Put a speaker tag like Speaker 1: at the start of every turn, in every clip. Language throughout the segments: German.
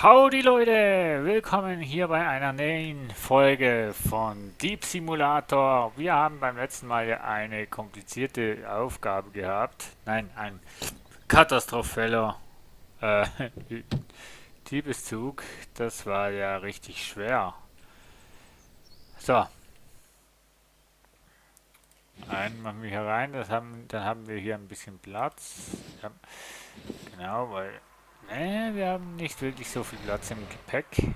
Speaker 1: Howdy Leute, willkommen hier bei einer neuen Folge von Deep Simulator. Wir haben beim letzten Mal ja eine komplizierte Aufgabe gehabt. Nein, ein katastrophaler äh, Diebeszug. Das war ja richtig schwer. So, einen machen wir hier rein. Dann haben wir hier ein bisschen Platz. Ja, genau, weil wir haben nicht wirklich so viel Platz im Gepäck.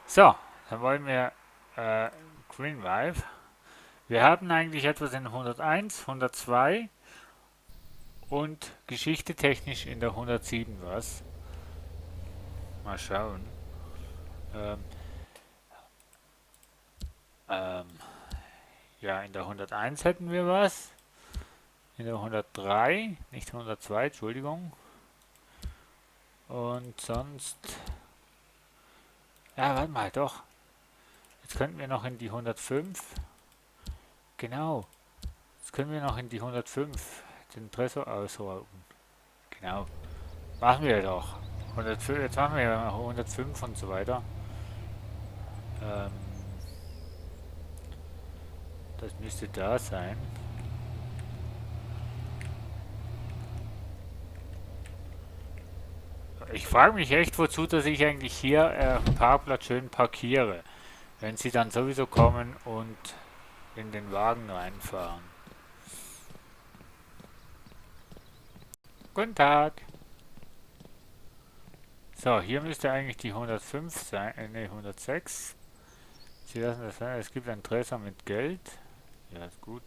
Speaker 1: So, dann wollen wir äh, Green Vibe. Wir haben eigentlich etwas in 101, 102 und Geschichte technisch in der 107 was. Mal schauen. Ähm, ähm, ja, in der 101 hätten wir was. In der 103, nicht 102, Entschuldigung. Und sonst. Ja, warte mal, doch. Jetzt könnten wir noch in die 105. Genau. Jetzt können wir noch in die 105 den Tresor ausräumen. Genau. Machen wir doch. 105, jetzt machen wir ja 105 und so weiter. Ähm, das müsste da sein. Ich frage mich echt, wozu, dass ich eigentlich hier am Parkplatz schön parkiere, wenn sie dann sowieso kommen und in den Wagen reinfahren. Guten Tag. So, hier müsste eigentlich die 105 sein, ne, 106. Sie lassen das sein, es gibt einen Tresor mit Geld. Ja, ist gut.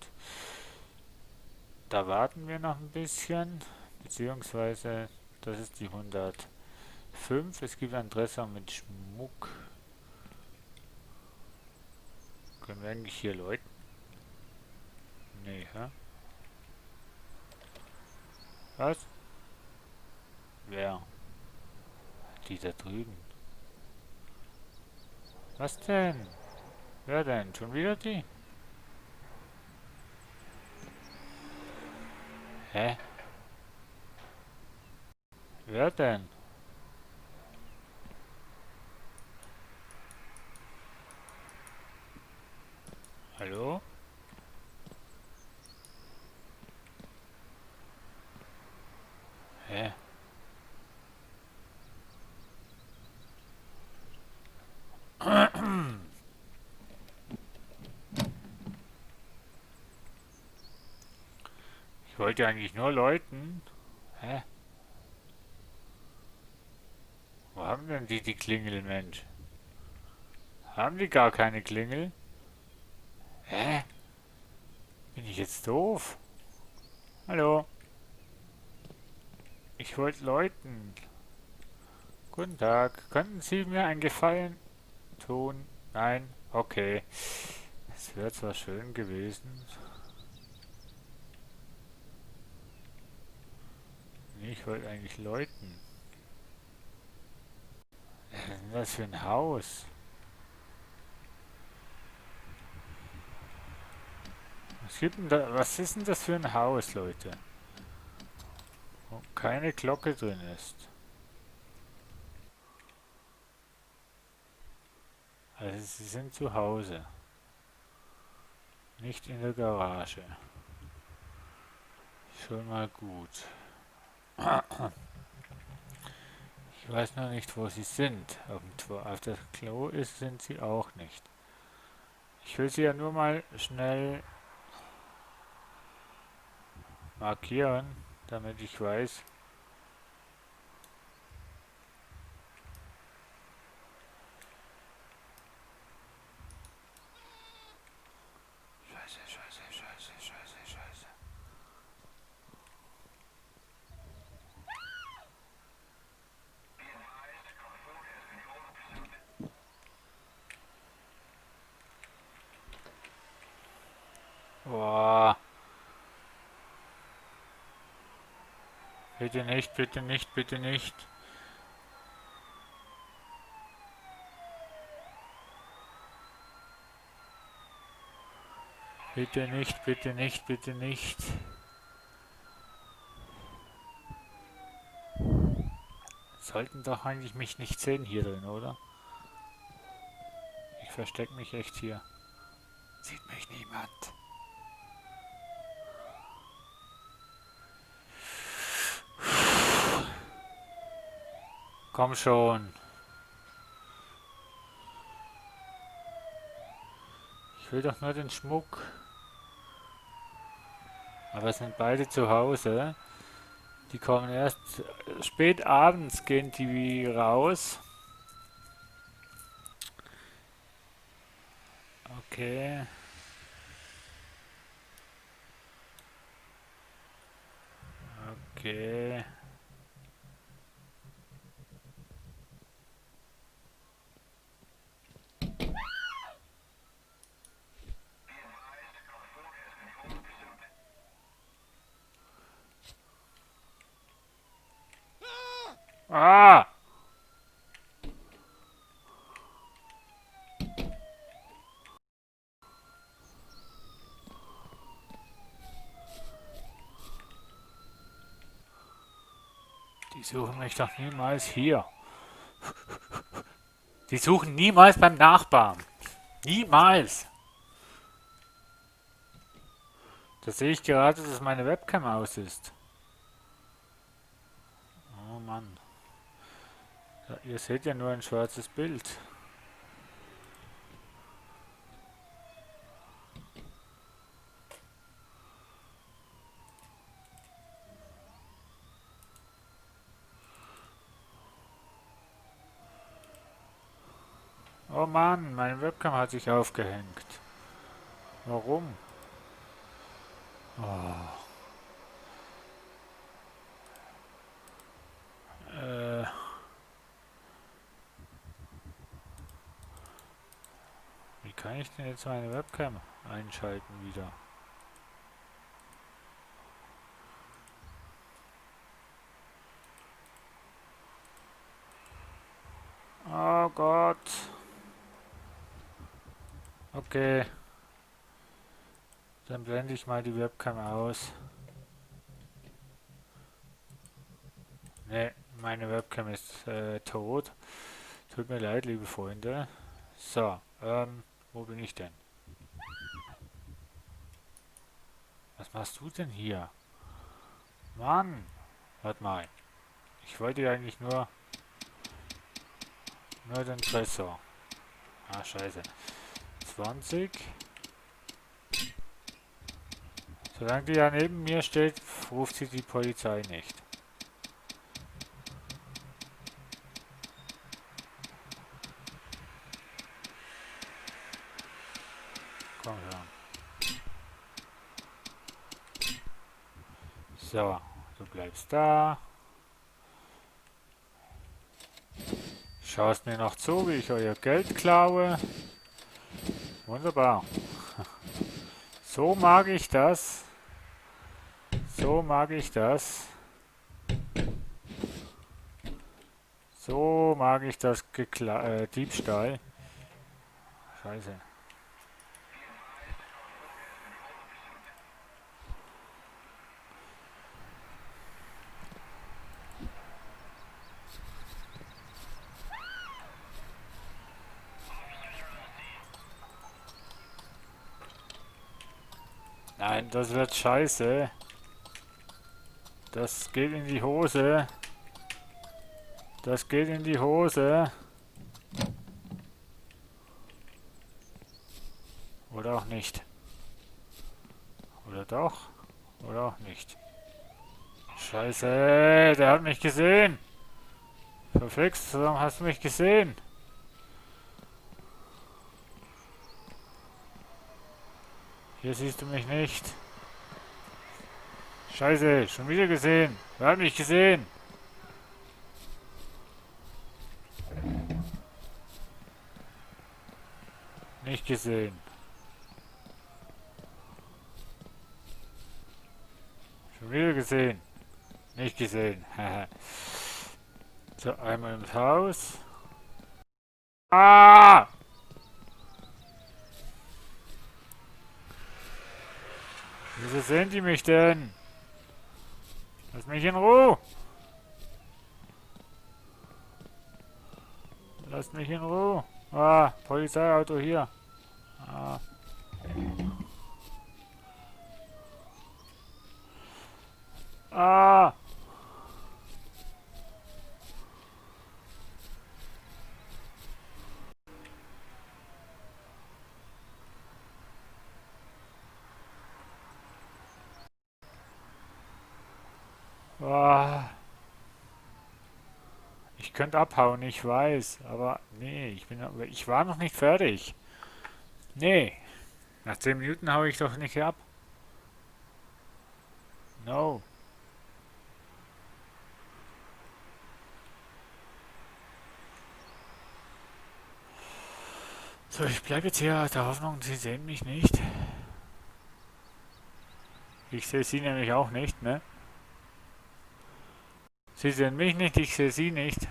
Speaker 1: Da warten wir noch ein bisschen, beziehungsweise das ist die 105. Es gibt einen Tresor mit Schmuck. Können wir eigentlich hier läuten? Nee, hä? Was? Wer? Die da drüben. Was denn? Wer denn? Schon wieder die? Hä? Wer denn? Hallo? Hä? Ich wollte eigentlich nur läuten. Hä? Wo haben denn die Klingel, Mensch? Haben die gar keine Klingel? Hä? Bin ich jetzt doof? Hallo? Ich wollte läuten. Guten Tag. Könnten Sie mir einen Gefallen tun? Nein? Okay. Es wäre zwar schön gewesen. Nee, ich wollte eigentlich läuten. Was ist denn das für ein Haus? Was ist denn das für ein Haus, Leute? Wo keine Glocke drin ist. Also sie sind zu Hause, nicht in der Garage. Schon mal gut. Ich weiß noch nicht, wo sie sind. Auf das Klo ist, sind sie auch nicht. Ich will sie ja nur mal schnell markieren, damit ich weiß. Scheiße, scheiße, scheiße, scheiße, scheiße. Boah. Bitte nicht, bitte nicht, bitte nicht. Bitte nicht, bitte nicht, bitte nicht. sollten doch eigentlich mich nicht sehen hier drin, oder? Ich verstecke mich echt hier. Sieht mich niemand. Komm schon. Ich will doch nur den Schmuck. Aber es sind beide zu Hause. Die kommen erst spät abends, gehen die raus. Okay. Okay. Ah! Die suchen mich doch niemals hier. Die suchen niemals beim Nachbarn. Niemals. Da sehe ich gerade, dass meine Webcam aus ist. Oh Mann. Ja, ihr seht ja nur ein schwarzes Bild. Oh Mann, meine Webcam hat sich aufgehängt. Warum? Oh. Äh. Wie kann ich denn jetzt meine Webcam einschalten wieder? Oh Gott. Okay. Dann blende ich mal die Webcam aus. Ne, meine Webcam ist tot. Tut mir leid, liebe Freunde. So, wo bin ich denn? Was machst du denn hier? Mann! Warte mal. Ich wollte ja eigentlich nur den Tresor. Ah, scheiße. 20. Solange die ja neben mir steht, ruft sie die Polizei nicht. Komm schon. So, du bleibst da. Schaust mir noch zu, wie ich euer Geld klaue. Wunderbar. So mag ich das. So mag ich das. So mag ich das Diebstahl. Scheiße. Nein, das wird scheiße. Das geht in die Hose. Das geht in die Hose. Oder auch nicht. Oder doch? Oder auch nicht. Scheiße, der hat mich gesehen. Verflixt, warum hast du mich gesehen? Hier siehst du mich nicht. Scheiße, schon wieder gesehen. Wer hat mich gesehen? Nicht gesehen. Schon wieder gesehen. Nicht gesehen. So, einmal ins Haus. Ah! Wieso sehen die mich denn? Lass mich in Ruhe! Lass mich in Ruhe. Ah, Polizeiauto hier. Ah. Ah. Ah. Ich könnte abhauen, ich weiß. Aber nee, ich war noch nicht fertig. Nee. Nach 10 Minuten haue ich doch nicht ab. No. So, ich bleibe jetzt hier aus der Hoffnung, Sie sehen mich nicht. Ich sehe Sie nämlich auch nicht, ne? Sie sehen mich nicht, ich sehe Sie nicht.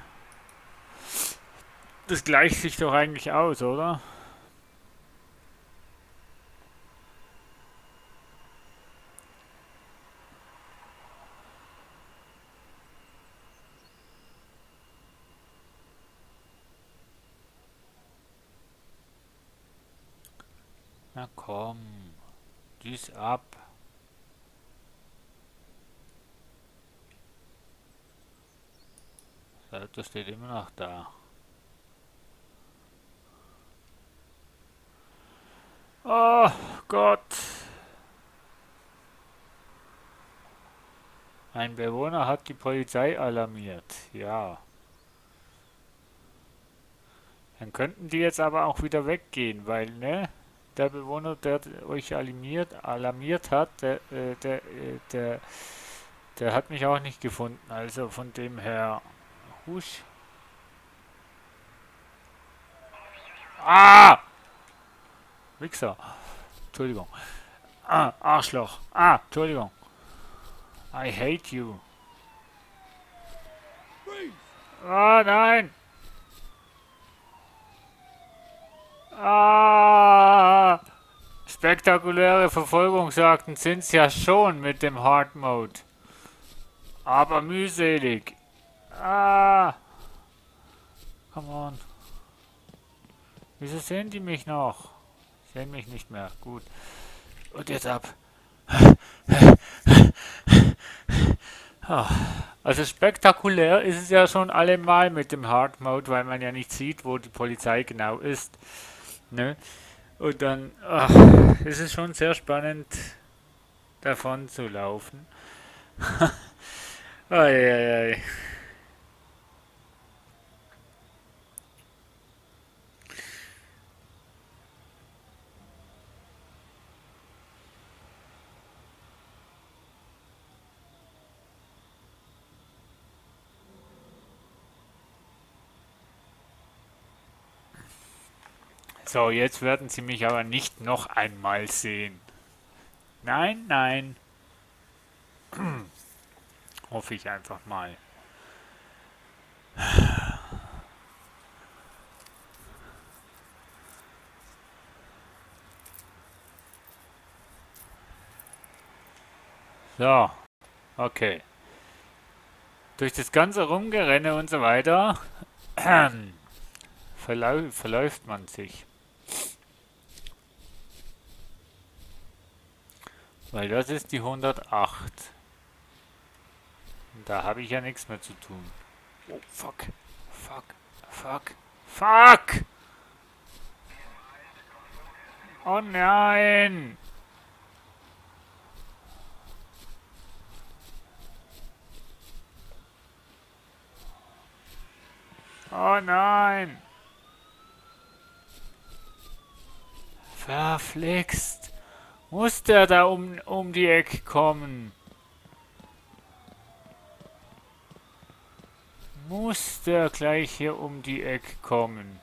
Speaker 1: Das gleicht sich doch eigentlich aus, oder? Na komm, düs ab. Das Auto steht immer noch da. Oh Gott. Ein Bewohner hat die Polizei alarmiert. Ja. Dann könnten die jetzt aber auch wieder weggehen, weil, ne? Der Bewohner, der euch alarmiert hat, der hat mich auch nicht gefunden. Also von dem her, husch. Ah! Wichser. Entschuldigung. Ah, Arschloch. Ah, Entschuldigung. I hate you. Ah, nein. Ah! Spektakuläre Verfolgungsjagden sind's ja schon mit dem Hard Mode. Aber mühselig. Ah! Come on. Wieso sehen die mich noch? Sehen mich nicht mehr. Gut. Und jetzt ab. Ah. Also spektakulär ist es ja schon allemal mit dem Hard Mode, weil man ja nicht sieht, wo die Polizei genau ist. Ne? Und dann ist es schon sehr spannend, davon zu laufen. Eieiei. So, jetzt werden Sie mich aber nicht noch einmal sehen. Nein, nein. Hoffe ich einfach mal. So, okay. Durch das ganze Rumgerenne und so weiter verläuft man sich. Weil das ist die 108. Und da habe ich ja nichts mehr zu tun. Oh, fuck. Fuck. Fuck. Fuck! Oh nein! Oh nein! Verflixt! Muss der da um die Ecke kommen? Muss der gleich hier um die Ecke kommen?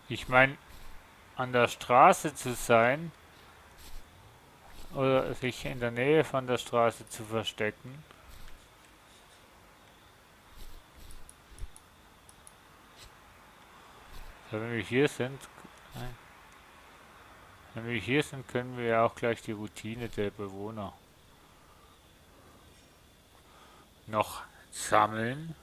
Speaker 1: Ich meine, an der Straße zu sein oder sich in der Nähe von der Straße zu verstecken. So, wenn wir hier sind, wenn wir hier sind, können wir ja auch gleich die Routine der Bewohner noch sammeln.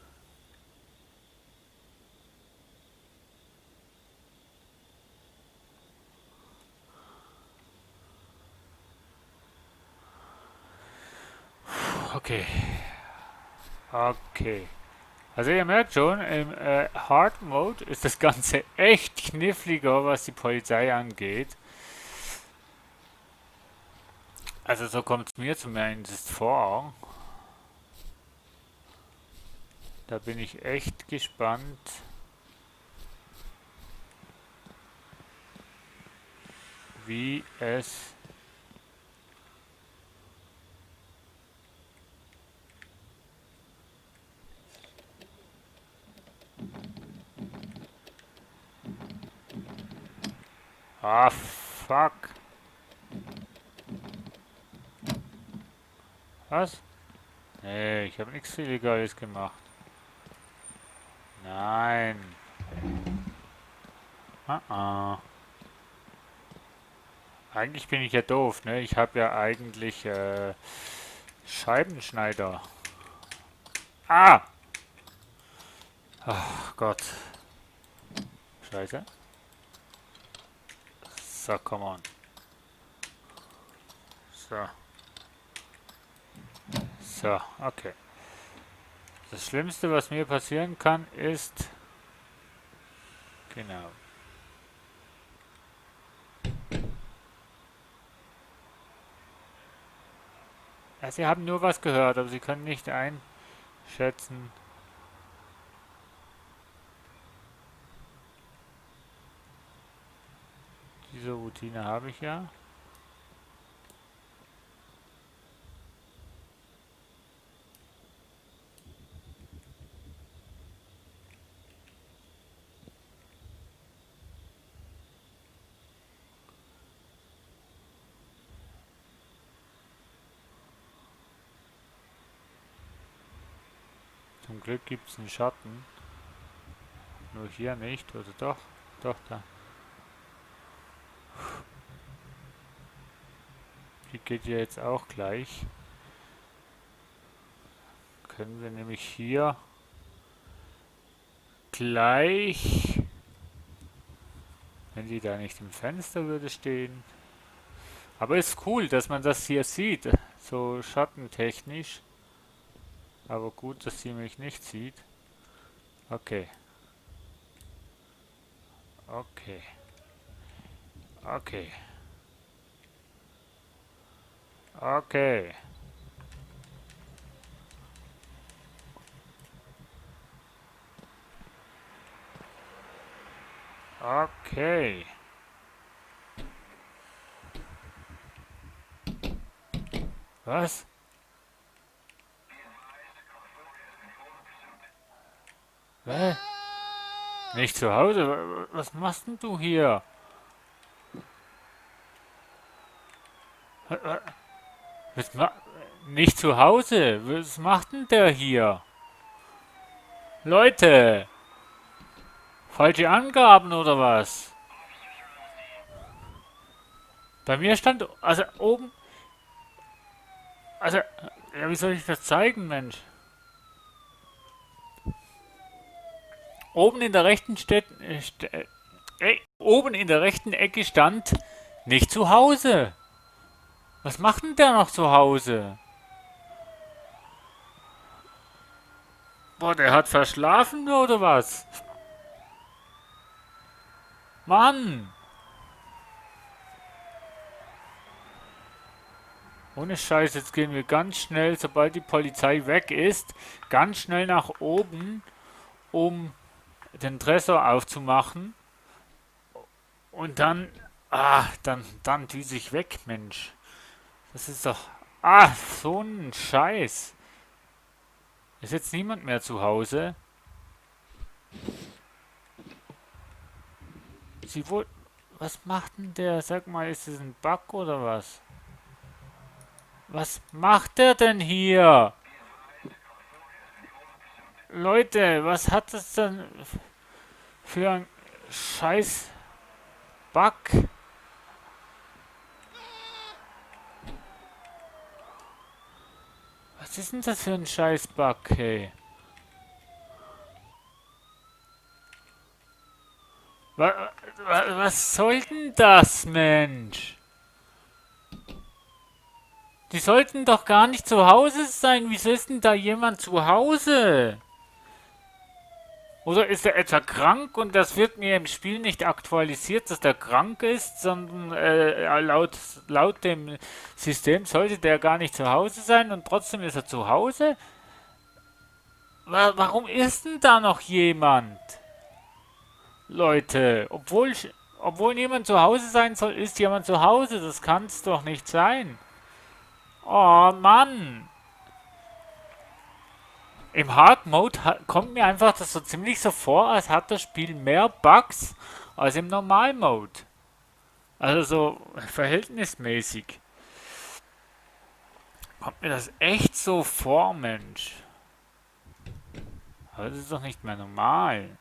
Speaker 1: Okay. Okay. Also ihr merkt schon, im Hard Mode ist das Ganze echt kniffliger, was die Polizei angeht. Also so kommt es mir zumindest vor. Da bin ich echt gespannt, wie es Ah, fuck. Was? Nee, ich habe nichts Illegales gemacht. Nein. Eigentlich bin ich ja doof, ne? Ich habe ja eigentlich Scheibenschneider. Ah! Ach Gott. Scheiße. So, come on. So. So, okay. Das Schlimmste, was mir passieren kann, ist... Genau. Ja, Sie haben nur was gehört, aber Sie können nicht einschätzen. Diese Routine habe ich ja. Zum Glück gibt es einen Schatten. Nur hier nicht, oder doch? Doch, da. Die geht ja jetzt auch gleich. Können wir nämlich hier gleich, wenn die da nicht im Fenster würde stehen. Aber ist cool, dass man das hier sieht, so schattentechnisch. Aber gut, dass sie mich nicht sieht. Okay. Okay. Okay. Okay. Okay. Was? Hä? Nicht zu Hause? Was machst denn du hier? Was ma Nicht zu Hause? Was macht denn der hier? Leute! Falsche Angaben oder was? Bei mir stand, also oben, also, ja, wie soll ich das zeigen, Mensch? Oben in der rechten oben in der rechten Ecke stand nicht zu Hause. Was macht denn der noch zu Hause? Boah, der hat verschlafen oder was? Mann! Ohne Scheiß, jetzt gehen wir ganz schnell, sobald die Polizei weg ist, ganz schnell nach oben, um den Tresor aufzumachen. Und dann, dann düse ich weg, Mensch. Das ist doch, so ein Scheiß. Ist jetzt niemand mehr zu Hause? Sie wohl, was macht denn der? Sag mal, ist das ein Bug oder was? Was macht der denn hier? Leute, was hat das denn für ein scheiß Bug? Was ist denn das für ein scheiß Bug, hey? Was soll denn das, Mensch? Die sollten doch gar nicht zu Hause sein. Wieso ist denn da jemand zu Hause? Oder ist er etwa krank und das wird mir im Spiel nicht aktualisiert, dass der krank ist, sondern laut dem System sollte der gar nicht zu Hause sein und trotzdem ist er zu Hause? Warum ist denn da noch jemand? Leute, obwohl niemand zu Hause sein soll, ist jemand zu Hause. Das kann es doch nicht sein. Oh Mann. Im Hard Mode kommt mir einfach das so ziemlich so vor, als hat das Spiel mehr Bugs als im Normal Mode. Also so verhältnismäßig. Kommt mir das echt so vor, Mensch. Aber das ist doch nicht mehr normal.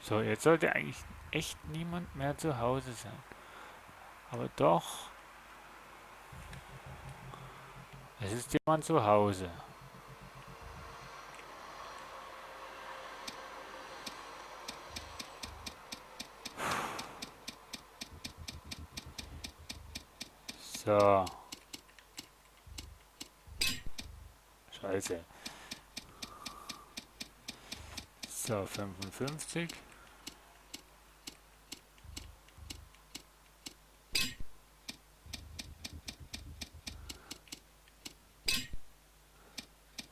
Speaker 1: So, jetzt sollte eigentlich echt niemand mehr zu Hause sein. Aber doch, es ist jemand zu Hause. So, scheiße. So, 55.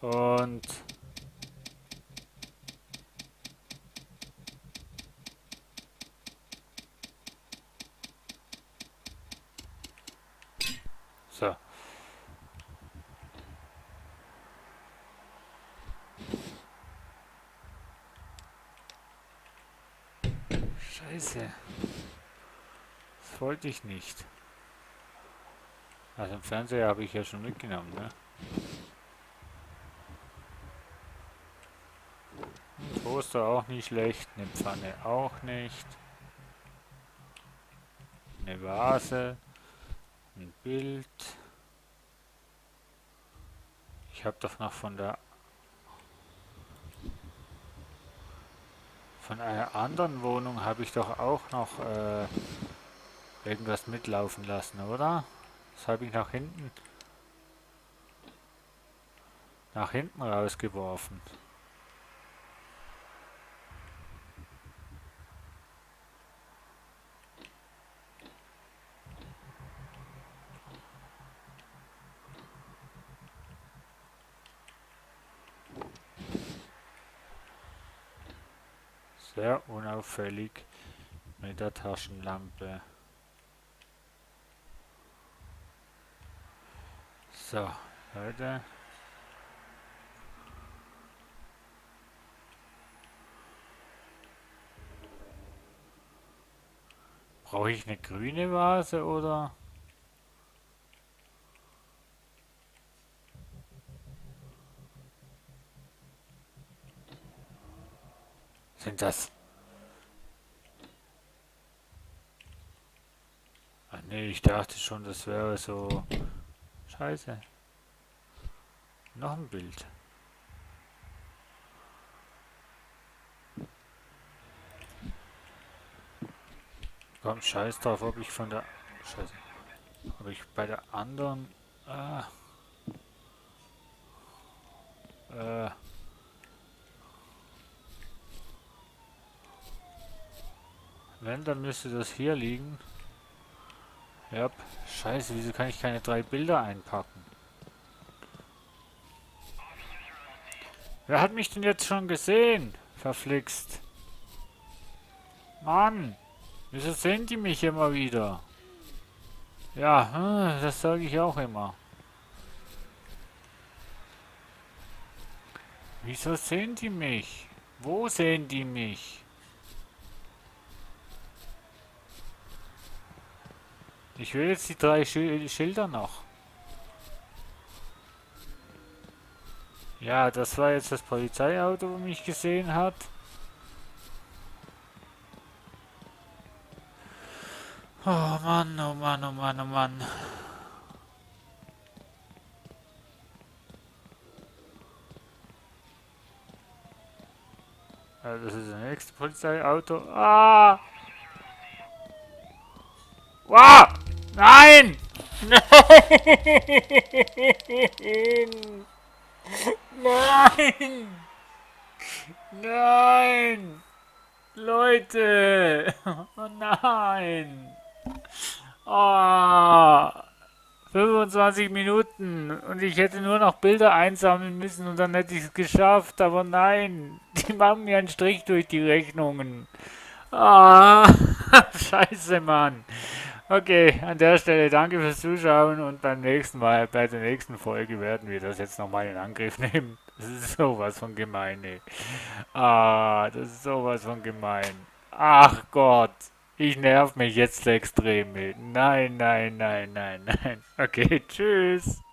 Speaker 1: Und so. Scheiße. Das wollte ich nicht. Also im Fernseher habe ich ja schon mitgenommen, ne? Ein Toaster auch nicht schlecht, eine Pfanne auch nicht. Eine Vase, ein Bild. Ich habe doch noch von einer anderen Wohnung habe ich doch auch noch irgendwas mitlaufen lassen, oder? Das habe ich nach hinten rausgeworfen. Sehr unauffällig mit der Taschenlampe. So, Leute. Brauche ich eine grüne Vase oder? Sind das? Ah nee, ich dachte schon, das wäre so. Scheiße. Noch ein Bild. Komm, scheiß drauf, ob ich von der. Scheiße. Ob ich bei der anderen. Ah, äh. Wenn, dann müsste das hier liegen. Ja, scheiße, wieso kann ich keine 3 Bilder einpacken? Wer hat mich denn jetzt schon gesehen? Verflixt. Mann, wieso sehen die mich immer wieder? Ja, das sage ich auch immer. Wieso sehen die mich? Wo sehen die mich? Ich will jetzt die drei Schilder noch. Ja, das war jetzt das Polizeiauto, wo mich gesehen hat. Oh Mann, oh Mann, oh Mann, oh Mann. Also das ist das nächste Polizeiauto. Ah! Wow! Nein! Nein! Nein! Nein! Leute! Oh nein! Oh! 25 Minuten und ich hätte nur noch Bilder einsammeln müssen und dann hätte ich es geschafft, aber nein, die machen mir einen Strich durch die Rechnungen. Ah, scheiße, Mann. Okay, an der Stelle danke fürs Zuschauen und beim nächsten Mal, bei der nächsten Folge werden wir das jetzt nochmal in Angriff nehmen. Das ist sowas von gemein, ey. Ah, das ist sowas von gemein. Ach Gott, ich nerv mich jetzt extrem, ey. Nein, nein, nein, nein, nein. Okay, tschüss.